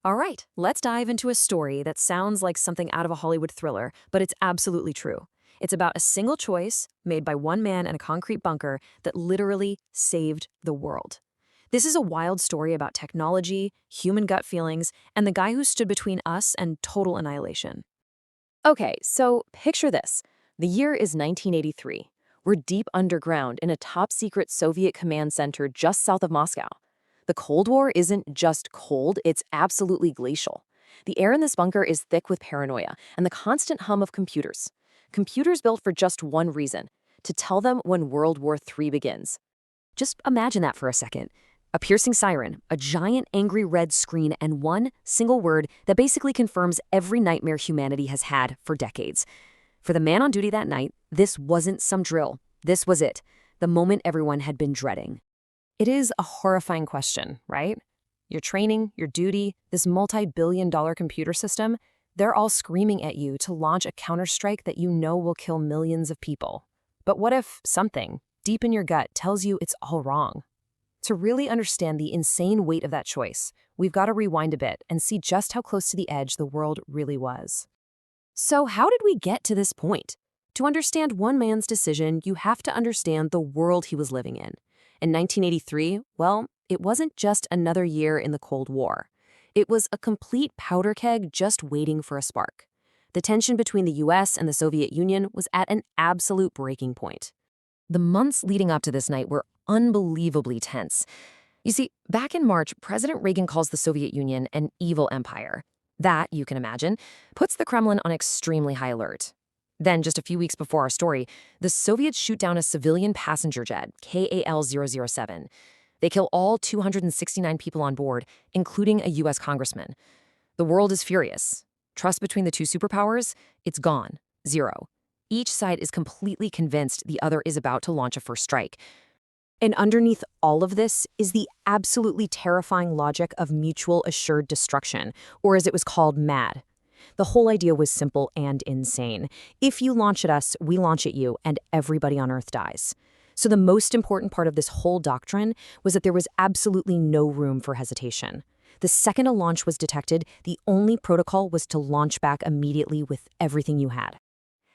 All right, let's dive into a story that sounds like something out of a Hollywood thriller, but it's absolutely true. It's about a single choice made by one man in a concrete bunker that literally saved the world. This is a wild story about technology, human gut feelings, and the guy who stood between us and total annihilation. Okay, so picture this. The year is 1983. We're deep underground in a top secret Soviet command center just south of Moscow. The Cold War isn't just cold, it's absolutely glacial. The air in this bunker is thick with paranoia and the constant hum of computers. Computers built for just one reason, to tell them when World War III begins. Just imagine that for a second. A piercing siren, a giant angry red screen, and one single word that basically confirms every nightmare humanity has had for decades. For the man on duty that night, this wasn't some drill. This was it, the moment everyone had been dreading. It is a horrifying question, right? Your training, your duty, this multi-billion-dollar computer system, they're all screaming at you to launch a counterstrike that you know will kill millions of people. But what if something, deep in your gut, tells you it's all wrong? To really understand the insane weight of that choice, we've got to rewind a bit and see just how close to the edge the world really was. So how did we get to this point? To understand one man's decision, you have to understand the world he was living in. In 1983, well, it wasn't just another year in the Cold War. It was a complete powder keg just waiting for a spark. The tension between the US and the Soviet Union was at an absolute breaking point. The months leading up to this night were unbelievably tense. You see, back in March, President Reagan calls the Soviet Union an evil empire. That, you can imagine, puts the Kremlin on extremely high alert. Then, just a few weeks before our story, the Soviets shoot down a civilian passenger jet, KAL-007. They kill all 269 people on board, including a U.S. congressman. The world is furious. Trust between the two superpowers? It's gone. Zero. Each side is completely convinced the other is about to launch a first strike. And underneath all of this is the absolutely terrifying logic of mutual assured destruction, or as it was called, MAD. The whole idea was simple and insane. If you launch at us, we launch at you, and everybody on Earth dies. So the most important part of this whole doctrine was that there was absolutely no room for hesitation. The second a launch was detected, the only protocol was to launch back immediately with everything you had.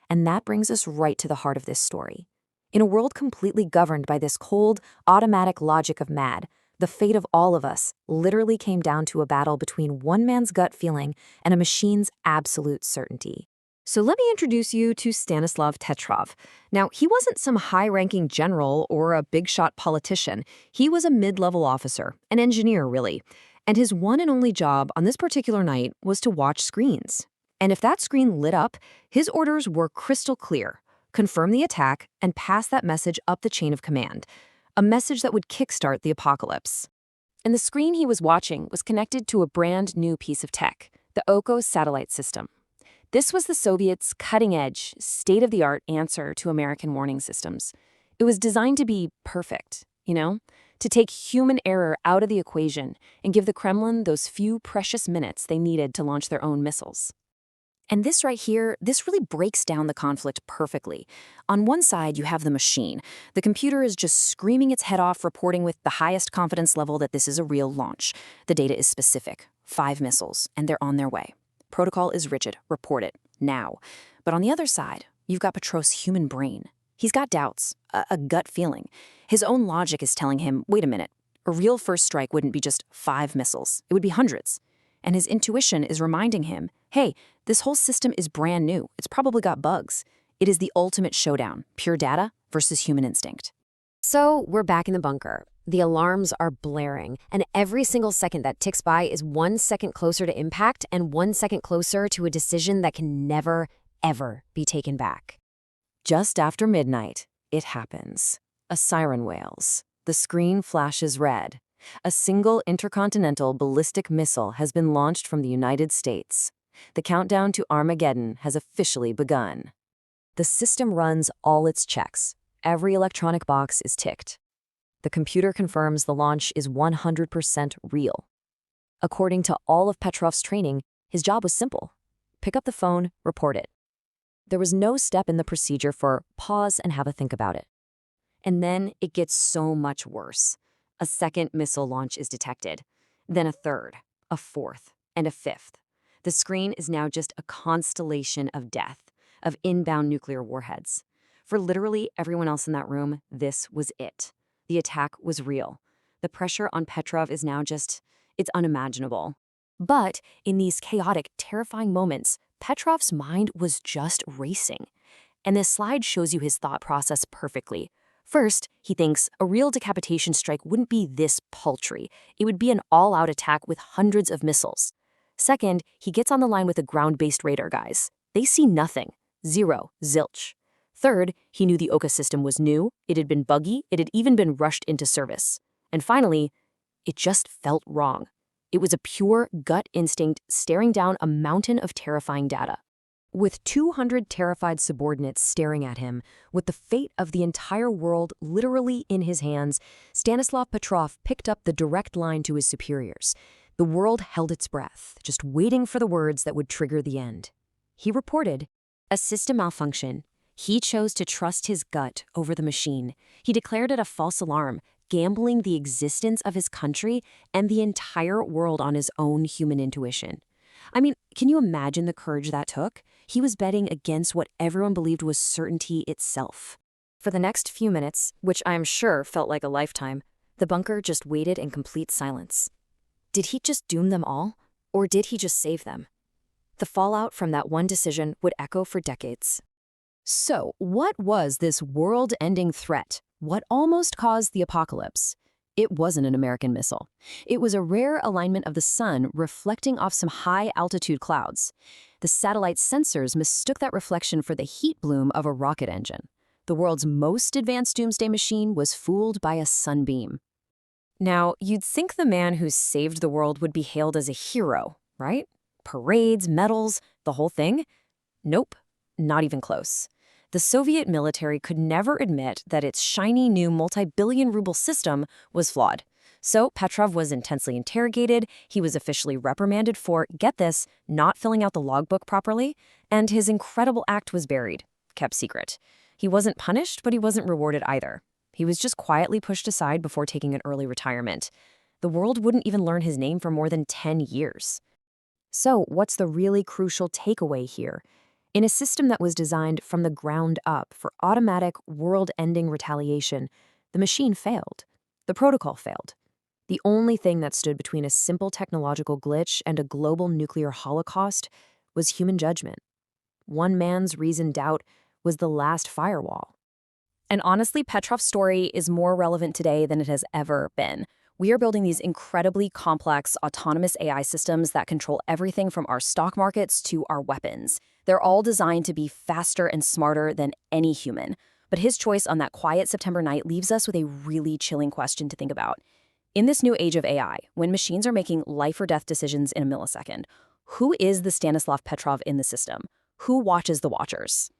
And that brings us right to the heart of this story. In a world completely governed by this cold, automatic logic of MAD, the fate of all of us literally came down to a battle between one man's gut feeling and a machine's absolute certainty. So let me introduce you to Stanislav Petrov. Now, he wasn't some high-ranking general or a big-shot politician. He was a mid-level officer, an engineer, really. And his one and only job on this particular night was to watch screens. And if that screen lit up, his orders were crystal clear. Confirm the attack and pass that message up the chain of command. A message that would kickstart the apocalypse. And the screen he was watching was connected to a brand new piece of tech, the Oko satellite system. This was the Soviets' cutting-edge, state-of-the-art answer to American warning systems. It was designed to be perfect, to take human error out of the equation and give the Kremlin those few precious minutes they needed to launch their own missiles. And this right here, this really breaks down the conflict perfectly. On one side, you have the machine. The computer is just screaming its head off, reporting with the highest confidence level that this is a real launch. The data is specific, 5 missiles, and they're on their way. Protocol is rigid, report it, now. But on the other side, you've got Petrov's human brain. He's got doubts, a gut feeling. His own logic is telling him, wait a minute, a real first strike wouldn't be just 5 missiles, it would be hundreds. And his intuition is reminding him, hey, this whole system is brand new. It's probably got bugs. It is the ultimate showdown, pure data versus human instinct. So we're back in the bunker. The alarms are blaring, and every single second that ticks by is 1 second closer to impact and 1 second closer to a decision that can never, ever be taken back. Just after midnight, it happens. A siren wails. The screen flashes red. A single intercontinental ballistic missile has been launched from the United States. The countdown to Armageddon has officially begun. The system runs all its checks. Every electronic box is ticked. The computer confirms the launch is 100% real. According to all of Petrov's training, his job was simple. Pick up the phone, report it. There was no step in the procedure for pause and have a think about it. And then it gets so much worse. A second missile launch is detected, then a third, a fourth, And a fifth. The screen is now just a constellation of death, of inbound nuclear warheads. For literally everyone else in that room, this was it. The attack was real. The pressure on Petrov is now it's unimaginable. But in these chaotic, terrifying moments, Petrov's mind was just racing. And this slide shows you his thought process perfectly. First, he thinks a real decapitation strike wouldn't be this paltry. It would be an all-out attack with hundreds of missiles. Second, he gets on the line with the ground-based radar guys. They see nothing. Zero. Zilch. Third, he knew the Oka system was new, it had been buggy, it had even been rushed into service. And finally, it just felt wrong. It was a pure gut instinct staring down a mountain of terrifying data. With 200 terrified subordinates staring at him, with the fate of the entire world literally in his hands, Stanislav Petrov picked up the direct line to his superiors. The world held its breath, just waiting for the words that would trigger the end. He reported, "A system malfunction. He chose to trust his gut over the machine. He declared it a false alarm, gambling the existence of his country and the entire world on his own human intuition." I mean, can you imagine the courage that took? He was betting against what everyone believed was certainty itself. For the next few minutes, which I am sure felt like a lifetime, the bunker just waited in complete silence. Did he just doom them all? Or did he just save them? The fallout from that one decision would echo for decades. So, what was this world-ending threat? What almost caused the apocalypse? It wasn't an American missile. It was a rare alignment of the sun reflecting off some high-altitude clouds. The satellite sensors mistook that reflection for the heat bloom of a rocket engine. The world's most advanced doomsday machine was fooled by a sunbeam. Now, you'd think the man who saved the world would be hailed as a hero, right? Parades, medals, the whole thing? Nope, not even close. The Soviet military could never admit that its shiny new multi-billion-ruble system was flawed. So Petrov was intensely interrogated, he was officially reprimanded for, get this, not filling out the logbook properly, and his incredible act was buried, kept secret. He wasn't punished, but he wasn't rewarded either. He was just quietly pushed aside before taking an early retirement. The world wouldn't even learn his name for more than 10 years. So what's the really crucial takeaway here? In a system that was designed from the ground up for automatic, world-ending retaliation, the machine failed. The protocol failed. The only thing that stood between a simple technological glitch and a global nuclear holocaust was human judgment. One man's reasoned doubt was the last firewall. And honestly, Petrov's story is more relevant today than it has ever been. We are building these incredibly complex, autonomous AI systems that control everything from our stock markets to our weapons. They're all designed to be faster and smarter than any human. But his choice on that quiet September night leaves us with a really chilling question to think about. In this new age of AI, when machines are making life or death decisions in a millisecond, who is the Stanislav Petrov in the system? Who watches the watchers?